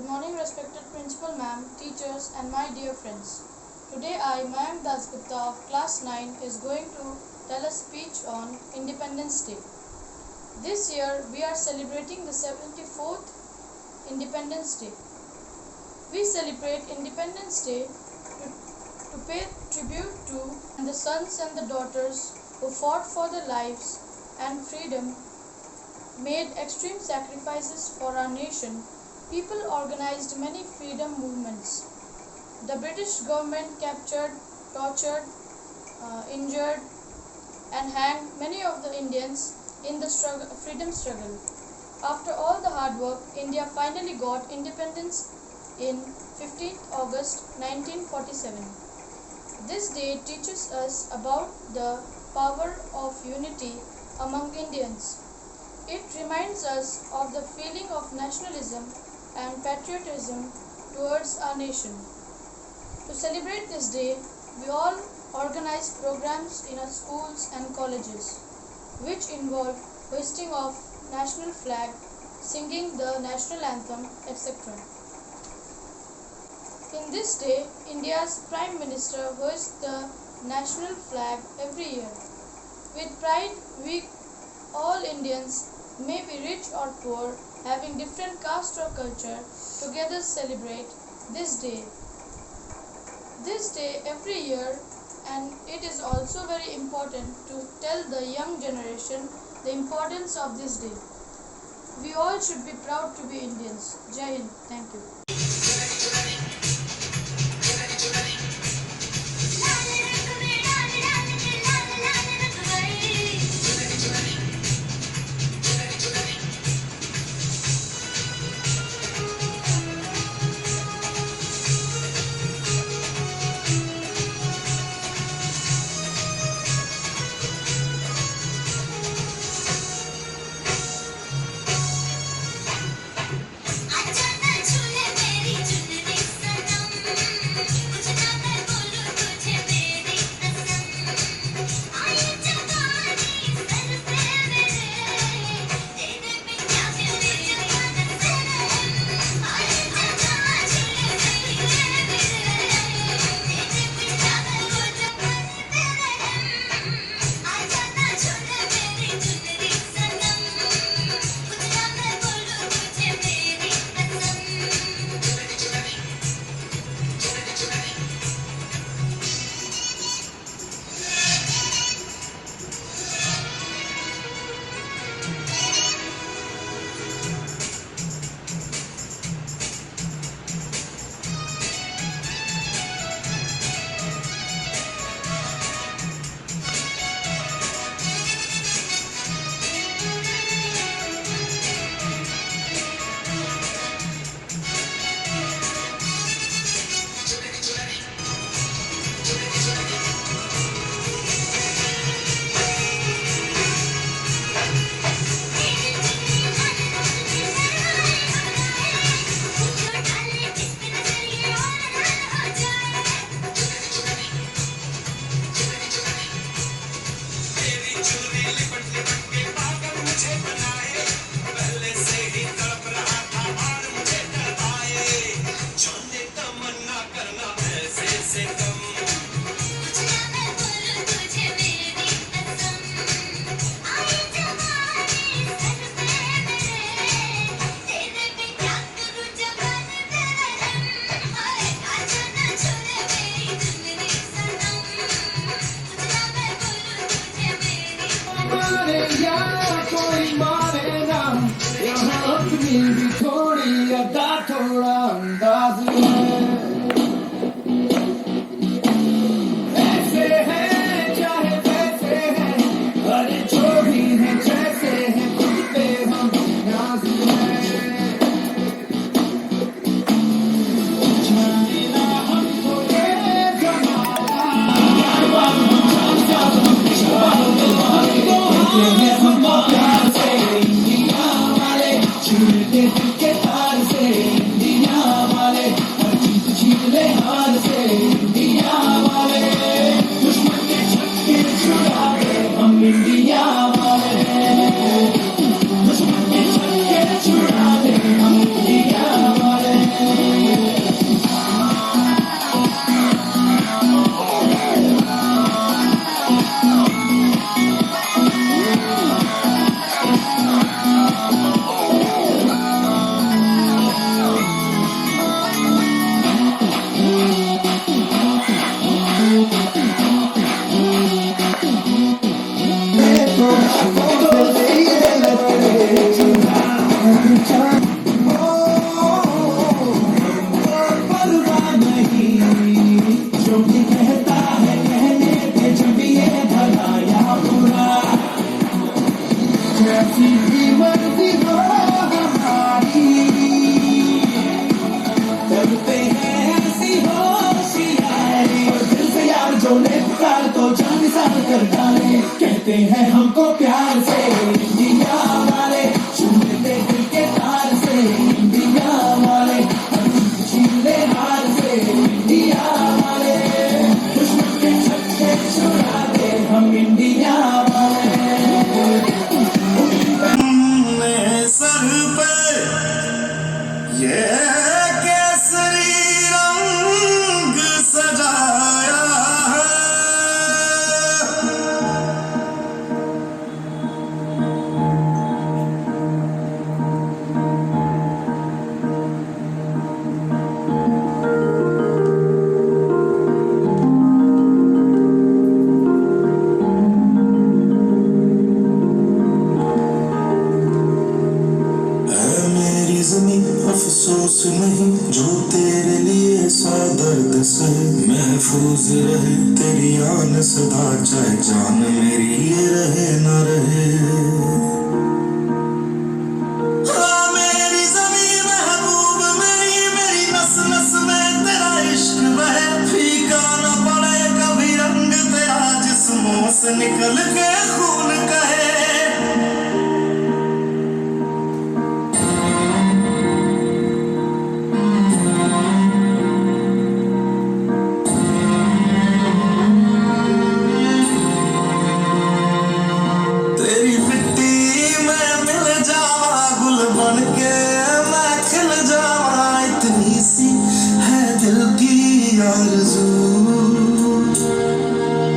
Good morning, respected Principal Ma'am, teachers, and my dear friends. Today I, Mayank Dasgupta of Class 9, is going to tell a speech on Independence Day. This year we are celebrating the 74th Independence Day. We celebrate Independence Day to pay tribute to the sons and the daughters who fought for their lives and freedom, made extreme sacrifices for our nation. People organized many freedom movements. The British government captured, tortured, injured, and hanged many of the Indians in the freedom struggle. After all the hard work, India finally got independence in 15th August 1947. This day teaches us about the power of unity among Indians. It reminds us of the feeling of nationalism and patriotism towards our nation. To celebrate this day, we all organize programs in our schools and colleges, which involve hoisting of national flag, singing the national anthem, etc. In this day, India's Prime Minister hoists the national flag every year. With pride, we all Indians, may be rich or poor, having different caste or culture, together celebrate this day. This day every year, and it is also very important to tell the young generation the importance of this day. We all should be proud to be Indians. Jai Hind. Thank you. भी थोड़ी अदा थोड़ा अंदाज ऐसे हैं चाहे वैसे हैं, अरे जो भी हैं जैसे हैं खुद पे हम नाज जाना हमको ये जमाना कर डाले, कहते हैं हमको प्यार से इंडिया वाले, छू लेते दिल के तार से इंडिया वाले, छीले हार से इंडिया वाले, दुश्मन के छक्के छुड़ा दे हम इंडिया वाले। सर पे ये केसरी रंग सजाया है, अफसोस नहीं जो तेरे लिए सा दर्द से महफूज रहे तेरी आन सदा, चाहे जान मेरी ये रहे न रहे। हाँ मेरी ज़मीं महबूब मेरी, मेरी नस नस में तेरा इश्क बहे, फीका न पड़े कभी रंग तेरा जिस्मों से निकल के खून कहे।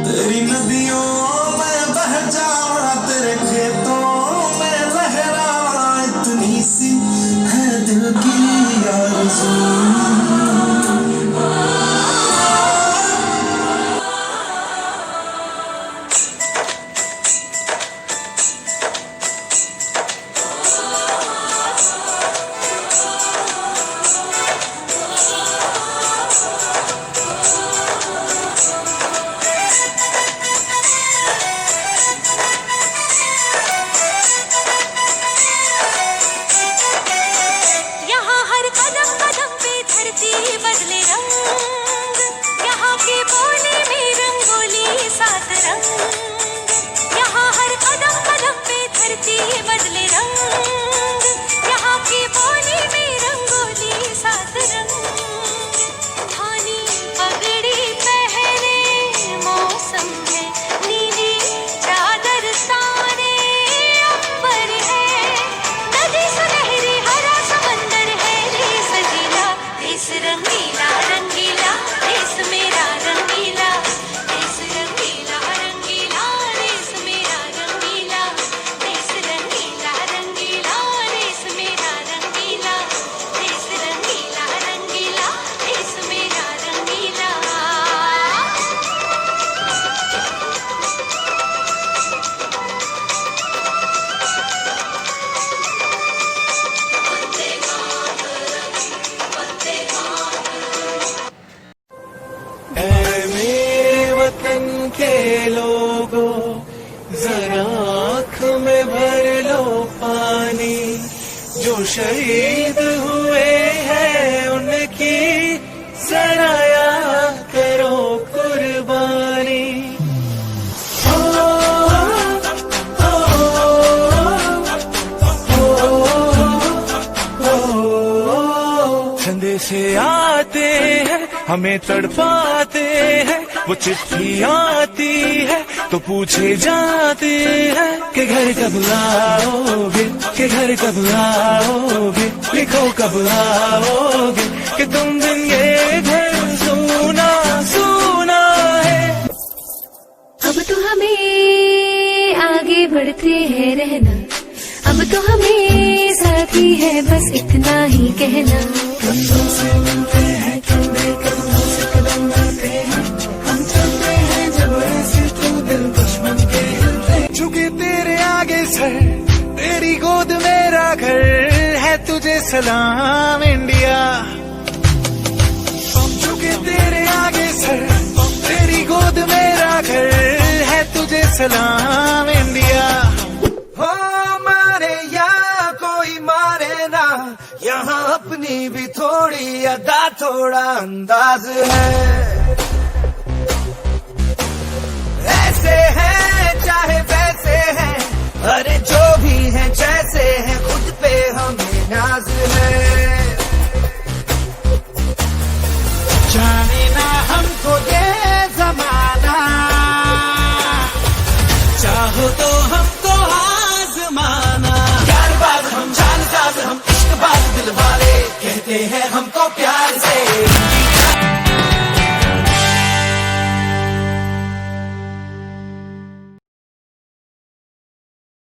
तेरी नदियों में बह जावा, तेरे खेतों में लहरावा, इतनी सी है दिल की आरज़ू। के लोगों जरा आँख में भर लो पानी, जो शहीद हुए हैं उनकी जरा याद करो कुर्बानी। संदेश आते हैं हमें तड़पाते हैं, वो चिट्ठी आती है तो पूछे जाते हैं कि घर कब आओगे, कि घर कब आओगे, लिखो कब आओगे, कि तुम दिन ये घर सुना सुना है। अब तो हमें आगे बढ़ते हैं रहना, अब तो हमें साथी है बस इतना ही कहना। कदमों से मिलते हैं कंधे कदमों से कदम मिलते हैं, हम चलते हैं जब ऐसे तो दिल दुश्मन के हिलते। झुके तेरे आगे सर, तेरी गोद मेरा घर है, तुझे सलाम इंडिया। झुके तेरे आगे सर, तेरी गोद मेरा घर है, तुझे सलाम इंडिया। हो मारे या कोई मारे ना, यहाँ अपनी भी थोड़ी अदा थोड़ा अंदाज है, ऐसे है नाज है। जाने ना हमको ये जमाना, चाहो तो